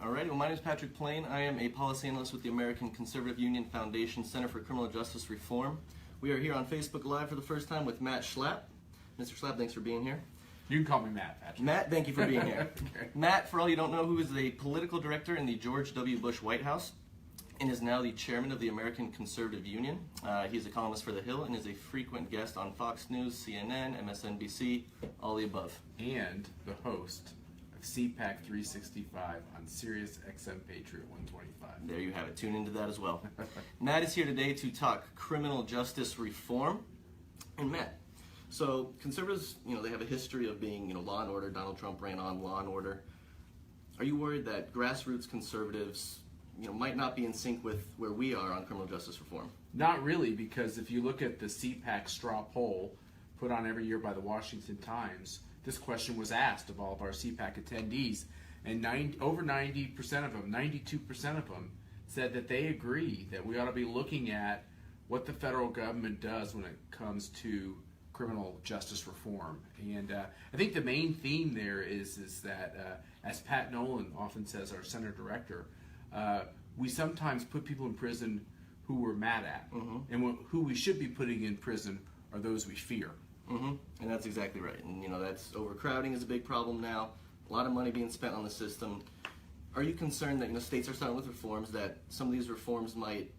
Alrighty, well, my name is Patrick Plain. I am a policy analyst with the American Conservative Union Foundation Center for Criminal Justice Reform. We are here on Facebook Live for the first time with Matt Schlapp. Mr. Schlapp, thanks for being here. You can call me Matt, Patrick. Matt, thank you for being here. Okay. Matt, for all you don't know, who is the political director in the George W. Bush White House and is now the chairman of the American Conservative Union. He's a columnist for The Hill and is a frequent guest on Fox News, CNN, MSNBC, all the above. And the host of CPAC 365 on Sirius XM Patriot 125. There you have it. Tune into that as well. Matt is here today to talk criminal justice reform. And Matt, so conservatives, they have a history of being, law and order. Donald Trump ran on law and order. Are you worried that grassroots conservatives, might not be in sync with where we are on criminal justice reform? Not really, because if you look at the CPAC straw poll put on every year by the Washington Times, this question was asked of all of our CPAC attendees, and over 90% of them, 92% of them, said that they agree that we ought to be looking at what the federal government does when it comes to criminal justice reform. And I think the main theme there is that, as Pat Nolan often says, our center director, we sometimes put people in prison who we're mad at, and who we should be putting in prison are those we fear. And that's exactly right. And that's overcrowding is a big problem now. A lot of money being spent on the system. Are you concerned that states are starting with reforms, that some of these reforms might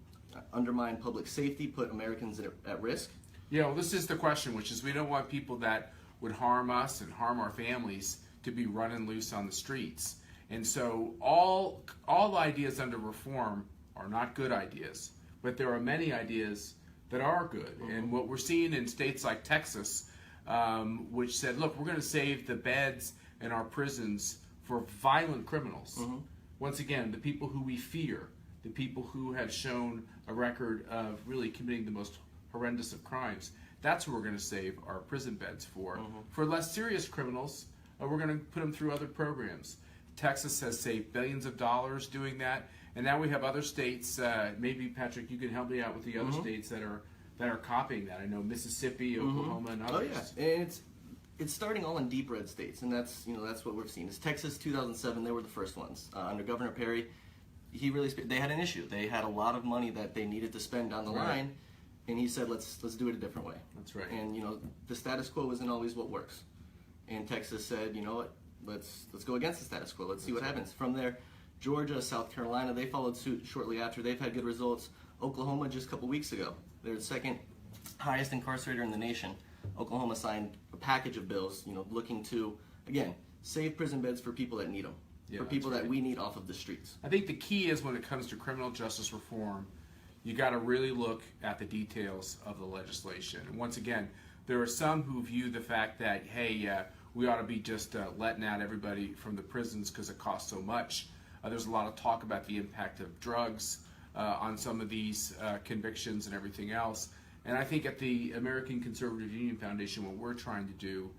undermine public safety, put Americans at risk? Yeah, well, this is the question, which is we don't want people that would harm us and harm our families to be running loose on the streets. And so all ideas under reform are not good ideas, but there are many ideas that are good. And what we're seeing in states like Texas, which said, look, we're going to save the beds in our prisons for violent criminals. Once again, the people who we fear, the people who have shown a record of really committing the most horrendous of crimes, that's who we're going to save our prison beds for. For less serious criminals, we're going to put them through other programs. Texas has saved billions of dollars doing that, and now we have other states. Maybe Patrick, you can help me out with the other states that are copying that. I know Mississippi, Oklahoma, and others. Oh yeah, and it's starting all in deep red states, and that's what we've seen. It's Texas, 2007. They were the first ones under Governor Perry. They had an issue. They had a lot of money that they needed to spend down the line, and he said, let's do it a different way. That's right. And the status quo isn't always what works. And Texas said, you know what? Let's go against the status quo. Let's see what happens. From there, Georgia, South Carolina, they followed suit shortly after. They've had good results. Oklahoma just a couple weeks ago. They're the second highest incarcerator in the nation. Oklahoma signed a package of bills, looking to, again, save prison beds for people that need them, for people that we need off of the streets. I think the key is when it comes to criminal justice reform, you got to really look at the details of the legislation. And once again, there are some who view the fact that, hey, we ought to be just letting out everybody from the prisons because it costs so much. There's a lot of talk about the impact of drugs on some of these convictions and everything else. And I think at the American Conservative Union Foundation, what we're trying to do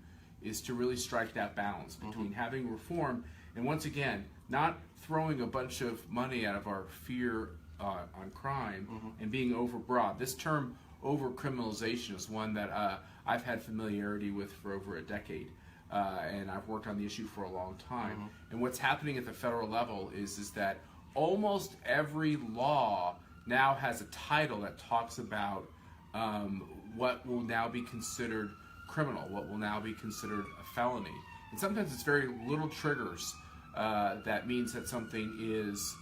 is to really strike that balance between having reform and, once again, not throwing a bunch of money out of our fear on crime and being overbroad. This term overcriminalization is one that I've had familiarity with for over a decade. And I've worked on the issue for a long time. And what's happening at the federal level is that almost every law now has a title that talks about what will now be considered criminal, what will now be considered a felony. And sometimes it's very little triggers that means that something is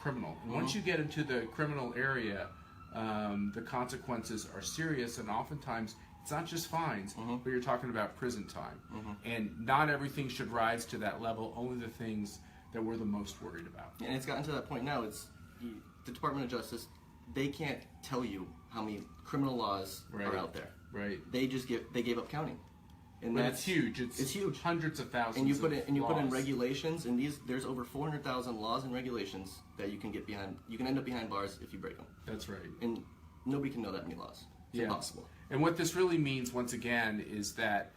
criminal. And once you get into the criminal area, the consequences are serious, and oftentimes it's not just fines, but you're talking about prison time. And not everything should rise to that level, only the things that we're the most worried about. And it's gotten to that point now. It's the Department of Justice, they can't tell you how many criminal laws are out there. They just gave up counting. And but it's huge. It's huge. Hundreds of thousands. And you put in regulations, and there's over 400,000 laws and regulations that you can get behind. You can end up behind bars if you break them. That's right. And nobody can know that many laws. It's impossible. And what this really means, once again, is that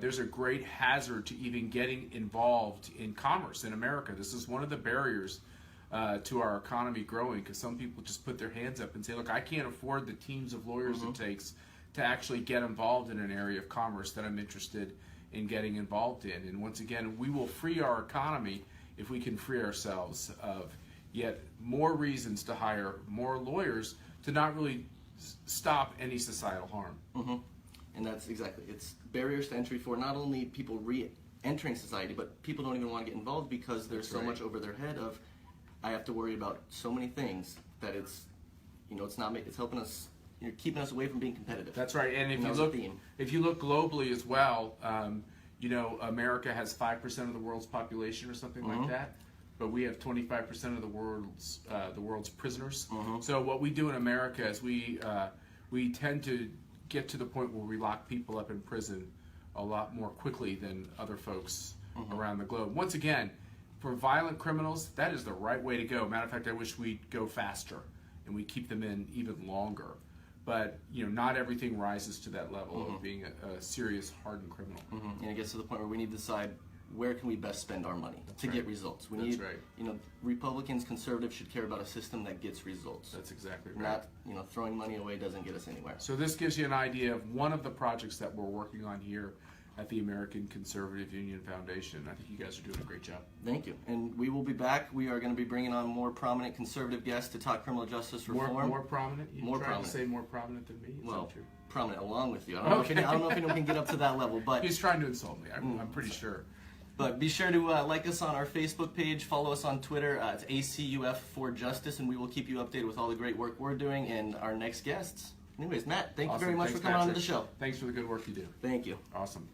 there's a great hazard to even getting involved in commerce in America. This is one of the barriers to our economy growing, because some people just put their hands up and say, look, I can't afford the teams of lawyers it takes to actually get involved in an area of commerce that I'm interested in getting involved in. And once again, we will free our economy if we can free ourselves of yet more reasons to hire more lawyers to not really stop any societal harm. Mm-hmm. And that's exactly, it's barriers to entry for not only people re-entering society, but people don't even want to get involved because there's so much over their head of, I have to worry about so many things that it's, it's helping us, keeping us away from being competitive. That's right. And if you look globally as well, America has 5% of the world's population or something like that, but we have 25% of the world's prisoners. So what we do in America is we tend to get to the point where we lock people up in prison a lot more quickly than other folks around the globe. Once again, for violent criminals, that is the right way to go. Matter of fact, I wish we'd go faster and we keep them in even longer. But not everything rises to that level of being a serious, hardened criminal. And it gets to the point where we need to decide where can we best spend our money to get results. We need, Republicans, conservatives should care about a system that gets results. That's exactly right. Not, throwing money away doesn't get us anywhere. So this gives you an idea of one of the projects that we're working on here at the American Conservative Union Foundation. I think you guys are doing a great job. Thank you. And we will be back. We are going to be bringing on more prominent conservative guests to talk criminal justice reform. More prominent? You're trying to say more prominent than me? Is that true? Prominent along with you. I don't know if anyone can get up to that level. But he's trying to insult me. I'm pretty sure. But be sure to like us on our Facebook page, follow us on Twitter. It's ACUF for Justice, and we will keep you updated with all the great work we're doing and our next guests. Anyways, Matt, thank you very much for coming on to the show. Thanks for the good work you do. Thank you. Awesome.